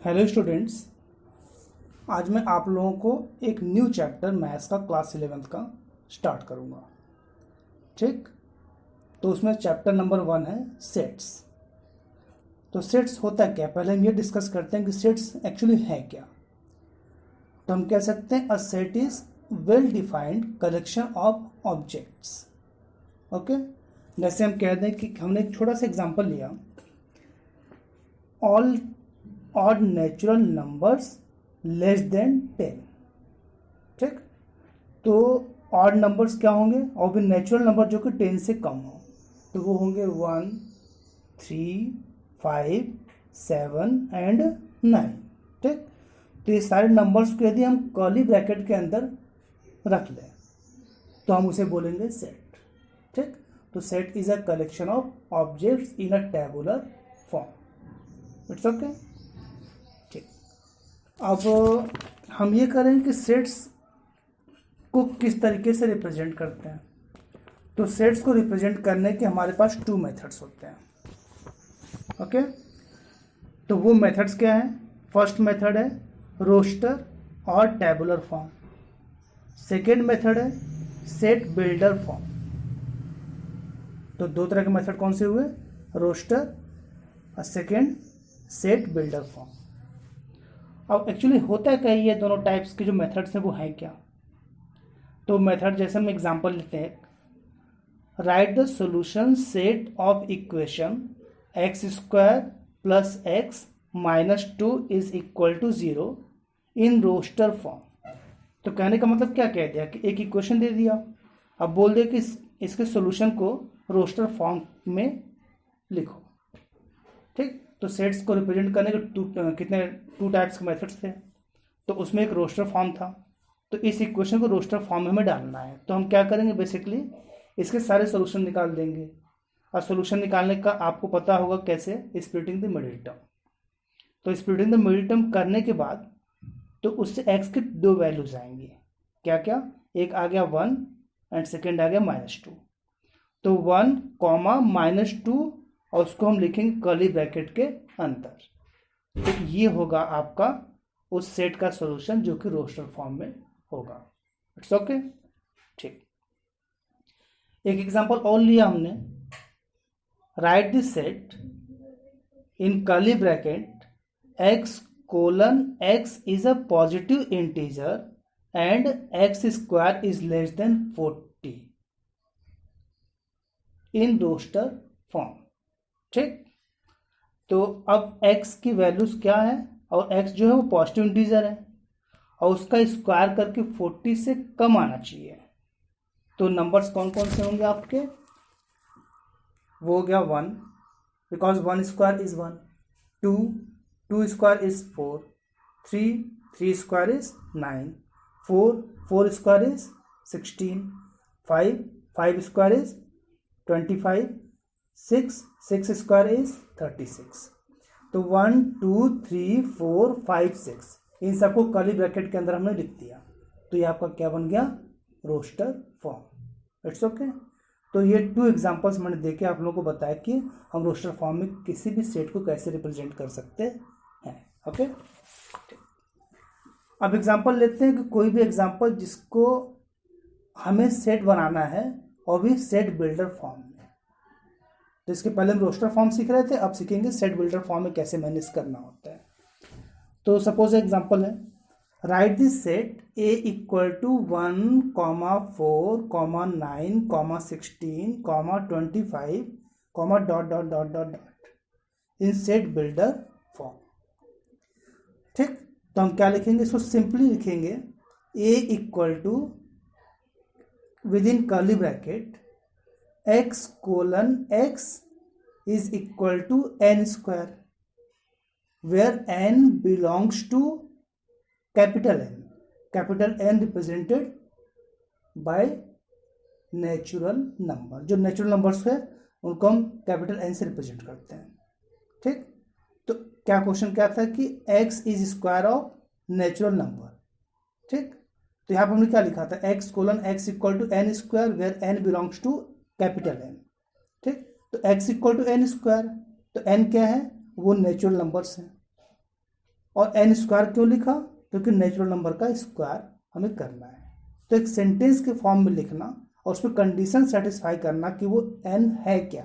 Hello students. आज मैं आप लोगों को एक न्यू चैप्टर मैथ्स का क्लास 11th का स्टार्ट करूंगा। ठीक, तो उसमें चैप्टर नंबर 1 है सेट्स। तो सेट्स होता क्या, पहले हम ये डिस्कस करते हैं कि सेट्स एक्चुअली है क्या। तो हम कह सकते हैं a set is well defined collection of objects. Okay, जैसे हम कह दें कि हमने एक छोटा सा एग्जांपल लिया, all odd natural numbers less than 10। ठीक, तो ऑड नंबर्स क्या होंगे, और भी नेचुरल नंबर जो कि 10 से कम हो, तो वो होंगे 1, 3, 5, 7 एंड 9। ठीक, तो ये सारे नंबर्स को यदि हम कर्ली ब्रैकेट के अंदर रख लें तो हम उसे बोलेंगे सेट। ठीक, तो set is a collection of objects in a tabular form. It's okay. ठीक, अब हम ये करें कि सेट्स को किस तरीके से रिप्रेजेंट करते हैं। तो सेट्स को रिप्रेजेंट करने के हमारे पास 2 मेथड्स होते हैं। ओके, तो वो मेथड्स क्या है? फर्स्ट मेथड है रोस्टर और टेबुलर फॉर्म। सेकेंड मेथड है सेट बिल्डर फॉर्म। तो दो तरह के मेथड कौन से हुए? रोस्टर और सेकेंड सेट बिल्डर फॉर्म। अब एक्चुअली होता क्या है, ये दोनों टाइप्स के जो मेथड्स हैं वो हैं क्या? तो मेथड जैसे हम एग्जांपल लेते हैं, write the solution set of equation x square plus x minus 2 is equal to 0 in roster form. तो कहने का मतलब क्या कह दिया कि एक इक्वेशन दे दिया, अब बोल दिया कि इसके सॉल्यूशन को रोस्टर फॉर्म में लिखो। ठीक, तो सेट्स को रिप्रेजेंट करने के टू टाइप्स के मेथड्स थे। तो उसमें एक रोस्टर फॉर्म था, तो इस इक्वेशन को रोस्टर फॉर्म में हमें डालना है। तो हम क्या करेंगे, बेसिकली इसके सारे सॉल्यूशन निकाल देंगे। और सॉल्यूशन निकालने का आपको पता होगा कैसे, स्प्लिटिंग द मिडिल टर्म। तो स्प्लिटिंग द मिडिल टर्म करने के बाद तो उससे एक्स के दो वैल्यूज आएंगे। क्या क्या? एक आ गया 1 एंड सेकेंड आ गया -2। तो 1 कॉमा -2 और उसको हम लिखेंगे कर्ली ब्रैकेट के अंदर। तो ये होगा आपका उस सेट का सॉल्यूशन जो कि रोस्टर फॉर्म में होगा। It's okay. ठीक, एक एग्जांपल और लिया हमने, write this set in curly bracket x colon x is a positive integer and x square is less than 40 in roster form. ठीक, तो अब x की वैल्यूज क्या है, और x जो है वो पॉजिटिव इंटीजर है और उसका स्क्वायर करके 40 से कम आना चाहिए। तो नंबर्स कौन कौन से होंगे आपके? वो हो गया 1 because 1 square is 1, 2 2 square is 4, 3 3 square is 9, 4 4 square is 16, 5 5 square is 25, 6 6 square is 36। तो 1 2 3 4 5 6 इन सबको कर्ली ब्रैकेट के अंदर हमने लिख दिया। तो ये आपका क्या बन गया? Roster form. It's okay. तो ये 2 एग्जांपल्स मैंने देके आप लोगों को बताया कि हम रोस्टर फॉर्म में किसी भी सेट को कैसे रिप्रेजेंट कर सकते हैं। ओके, अब एग्जांपल लेते हैं कि कोई भी एग्जांपल जिसको हमें सेट बनाना है और भी सेट बिल्डर फॉर्म में। तो इसके पहले हम रोस्टर फॉर्म सीख रहे थे, अब सीखेंगे सेट बिल्डर फॉर्म में कैसे मैनेज करना होता है। तो सपोज एग्जांपल है, right this set A equal to 1, 4, 9, 16, 25, dot dot dot dot dot in set builder form. ठीक, तो हम क्या लिखेंगे, इसको सिंपली लिखेंगे A equal to within curly bracket x colon x is equal to N square where n belongs to capital N represented by natural number. जो natural numbers है उनको हम कैपिटल N से रिप्रेजेंट करते हैं। ठीक, तो क्या क्वेश्चन क्या था कि x is square of natural number. ठीक, तो यहाँ पर हमने क्या लिखा था, x colon x equal to N square where n belongs to capital N। ठीक, तो x equal to N square, तो n क्या है, वो नेचुरल नंबर्स हैं। और एन स्क्वायर क्यों लिखा, क्योंकि नेचुरल नंबर का स्क्वायर हमें करना है। तो एक सेंटेंस के फॉर्म में लिखना और उसमें कंडीशन सेटिस्फाई करना कि वो एन है क्या,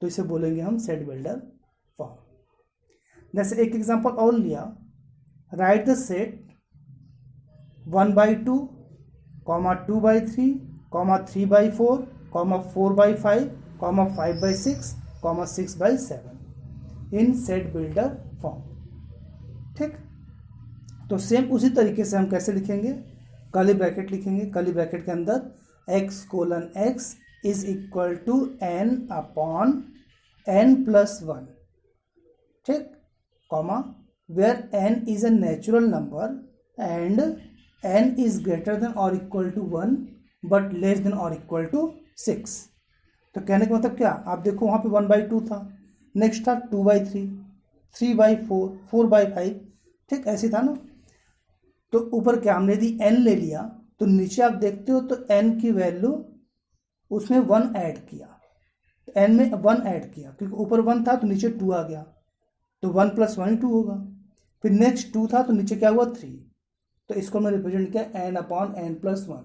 तो इसे बोलेंगे हम सेट बिल्डर फॉर्म। जैसे एक एग्जांपल और लिया, right the set 1/2, 2/3, 3/4, 4/5, 5/6, 6/7 in set builder form. ठीक, तो सेम उसी तरीके से हम कैसे लिखेंगे, कर्ली ब्रैकेट लिखेंगे, कर्ली ब्रैकेट के अंदर x:x is equal to n/n+1, ठीक, comma, where n is a natural number and n is greater than और equal to 1 but less than और इक्वल टू 6। तो कहने का मतलब क्या, आप देखो वहाँ पे 1/2 था, नेक्स्ट था 2/3, 3/4, 4/5, ठीक, ऐसे था ना। तो ऊपर क्या हमने यदि n ले लिया तो नीचे आप देखते हो तो n की वैल्यू उसमें 1 ऐड किया, तो n में 1 ऐड किया क्योंकि ऊपर 1 था तो नीचे 2 आ गया, तो 1 + 1 2 होगा। फिर नेक्स्ट 2 था तो नीचे क्या हुआ 3, तो इसको मैं रिप्रेजेंट किया n/n+1।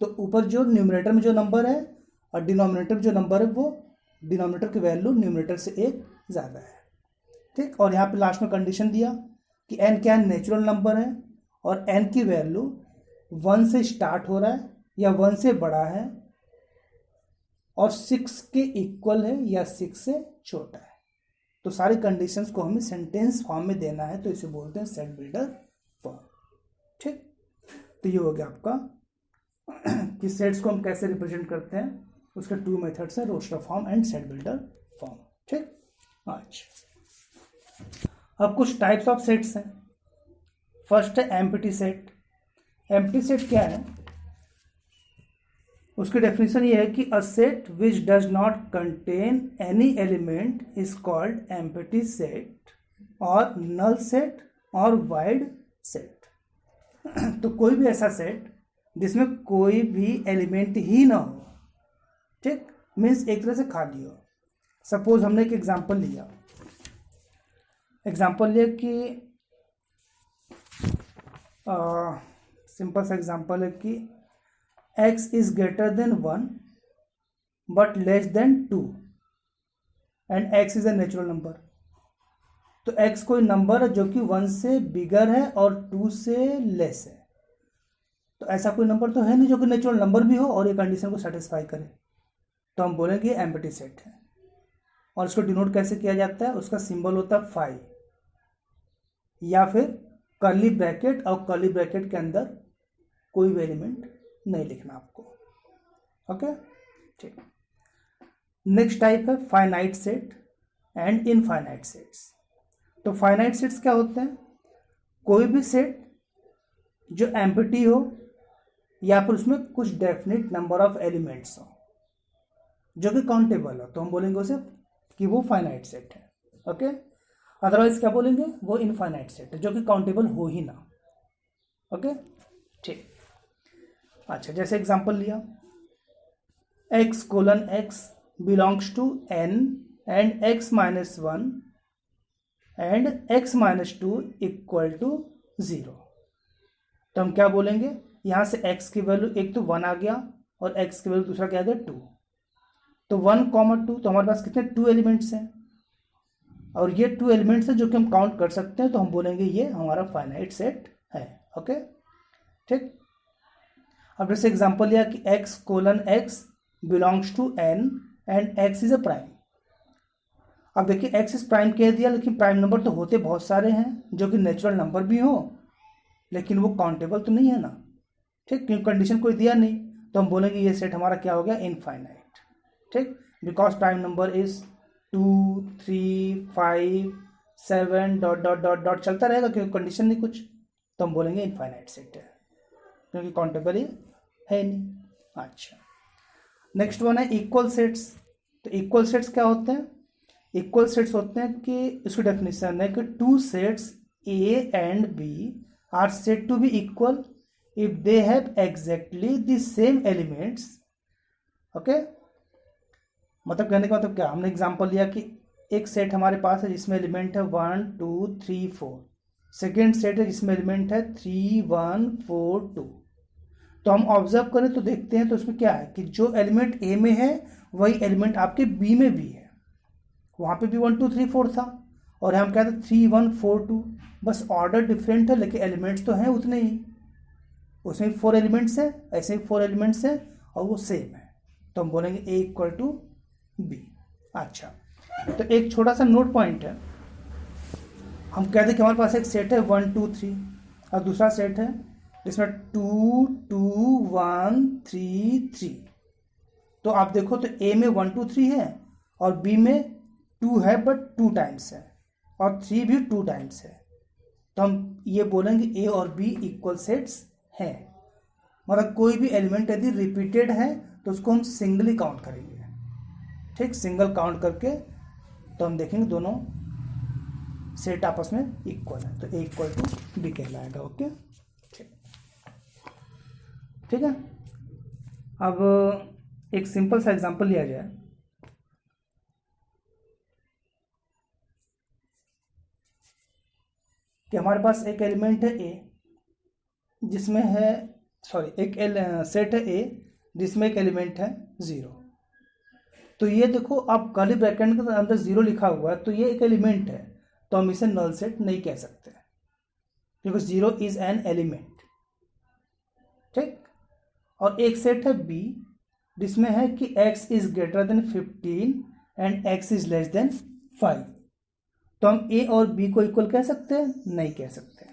तो ऊपर जो न्यूमरेटर में जो नंबर है और डिनोमिनेटर में जो नंबर है वो डिनोमिनेटर की वैल्यू न्यूमरेटर से 1 ज़्यादा है, ठीक। और यहाँ पे लास्ट में कंडीशन दिया कि n क्या है, नेचुरल नंबर है और n की वैल्यू 1 से स्टार्ट हो रहा है या 1 से बड़ा है और 6 के इक्वल है या 6 से छोटा है। तो सारी कंडीशंस को हमें सेंटेंस फॉर्म में देना है, तो इसे बोलते हैं सेट बिल्डर फॉर्म, ठीक। तो ये हो गया आपका कि सेट्स को हम कैसे रिप्रेजेंट करते हैं, उसके 2 मेथड्स हैं, roster form and set builder form, ठीक। अच्छा, अब कुछ टाइप्स ऑफ सेट्स हैं। फर्स्ट है एम्प्टी सेट। एम्प्टी सेट क्या है, उसकी डेफिनेशन ये है कि a set which does not contain any element is called empty set और नल सेट और वाइड सेट। तो कोई भी ऐसा सेट जिसमें कोई भी एलिमेंट ही ना हो, ठीक, मीन्स एक तरह से खाली हो। सपोज हमने एक एग्जांपल लिया कि सिंपल सा एग्जांपल है कि x is greater then 1 but less then 2 and x is a natural number. तो x कोई नंबर है जो कि 1 से बिगर है और 2 से लेस है। तो ऐसा कोई नंबर तो है नहीं जो कि नेचुरल नंबर भी हो और ये कंडीशन को सेटिस्फाई करे, तो हम बोलेंगे एम्प्टी सेट है। और इसको डिनोट कैसे किया जाता है, उसका सिंबल होता है फाई या फिर कर्ली ब्रैकेट, और कर्ली ब्रैकेट के अंदर कोई भी एलिमेंट नहीं लिखना आपको, ओके, ठीक। नेक्स्ट टाइप है finite set and infinite sets. तो फाइनाइट सेट्स क्या होते हैं, कोई भी सेट जो एम्प्टी हो या फिर उसमें कुछ डेफिनेट नंबर ऑफ एलिमेंट्स हो जो कि काउंटेबल हो, तो हम बोलेंगे उसे कि वो फाइनाइट सेट है, ओके। अदरवाइज क्या बोलेंगे, वो इनफाइनाइट सेट है जो कि काउंटेबल हो ही ना, ओके, ठीक। अच्छा, जैसे एग्जांपल लिया x:x belongs to n and x-1 and x-2 equal to 0। तो हम क्या बोलेंगे, यहाँ से x की वैल्यू एक तो 1 आ गया और x की वैल्यू दूसरा क्या आ गया 2। तो 1, 2, तो हमारे पास कितने 2 एलिमेंट्स हैं और ये 2 एलिमेंट्स हैं जो कि हम काउंट कर सकते हैं, तो हम बोलेंगे ये हमारा फाइनाइट सेट है, ओके, ठीक। अब जैसे एग्जांपल लिया कि x:x belongs to n and x is a prime. अब देखिए x इज प्राइम कह दिया, लेकिन प्राइम नंबर तो होते बहुत सारे हैं जो कि नेचुरल नंबर भी हो लेकिन वो काउंटेबल तो नहीं है ना, ठीक, क्योंकि कंडीशन कोई दिया नहीं, तो हम बोलेंगे ये सेट हमारा क्या हो गया, इनफाइनाइट, ठीक, because prime number is 2, 3, 5, 7 dot dot dot dot चलता रहेगा क्योंकि कंडीशन नहीं कुछ, तो हम बोलेंगे इनफाइनाइट सेट है क्योंकि काउंटेबल है नहीं। अच्छा, नेक्स्ट वन है इक्वल सेट्स। तो इक्वल सेट्स क्या होते हैं, इक्वल सेट्स होते हैं कि इसकी डेफिनेशन है कि 2 sets A and B are said to be equal if they have exactly the same elements, okay. मतलब कहने का मतलब क्या, हमने एग्जांपल लिया कि एक सेट हमारे पास है जिसमें एलिमेंट है 1, 2, 3, 4, सेकेंड सेट है जिसमें एलिमेंट है 3 1 4 2। तो हम ऑब्जर्व करें तो देखते हैं तो उसमें क्या है कि जो एलिमेंट ए में है वही एलिमेंट आपके बी में भी है। वहाँ पे भी 1 2 3 4 था और हम क्या था 3 1 4 2, बस ऑर्डर डिफरेंट है लेकिन एलिमेंट्स तो हैं उतने ही। उसमें 4 एलिमेंट्स हैं, ऐसे ही 4 एलिमेंट्स हैं और वो सेम है, तो हम बोलेंगे ए इक्वल टू बी। अच्छा, तो एक छोटा सा नोट पॉइंट है, हम कहते हैं कि हमारे पास एक सेट है 1 2 3 और दूसरा सेट है जिसमें 2 2 1 3 3। तो आप देखो तो ए में 1 2 3 है और बी में 2 है बट 2 टाइम्स है और 3 भी 2 टाइम्स है। तो हम ये बोलेंगे ए और बी इक्वल सेट्स हैं। मतलब कोई भी एलिमेंट यदि रिपीटेड है तो उसको हम सिंगली काउंट करेंगे, ठीक, सिंगल काउंट करके तो हम देखेंगे दोनों सेट आपस में इक्वल है, तो ए इक्वल टू बी कहलाएगा। ओके, ठीक है। अब एक सिंपल सा एग्जांपल लिया जाए। कि हमारे पास एक एलिमेंट है ए जिसमें है एक सेट है ए जिसमें एक एलिमेंट है 0। तो ये देखो आप कर्ली ब्रैकेट के अंदर 0 लिखा हुआ है तो ये एक एलिमेंट है, तो हम इसे नल सेट नहीं कह सकते क्योंकि 0 इज एन एलिमेंट, ठीक। और एक सेट है बी जिसमें है कि x is greater then 15 and x is less then 5। तो हम a और b को इक्वल कह सकते हैं? नहीं कह सकते।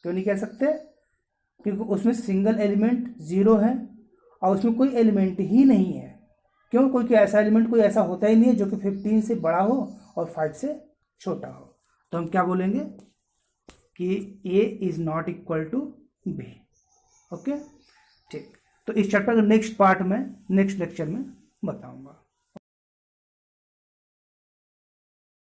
क्यों नहीं कह सकते? क्योंकि उसमें सिंगल एलिमेंट 0 है और उसमें कोई एलिमेंट ही नहीं है। क्यों? कोई ऐसा एलिमेंट कोई ऐसा होता ही नहीं है जो कि 15 से बड़ा हो और 5 से छोटा हो। तो हम क्या बोलेंगे कि a is not equal to b। Okay, ठीक। तो इस चैप्टर के नेक्स्ट पार्ट में, नेक्स्ट लेक्चर में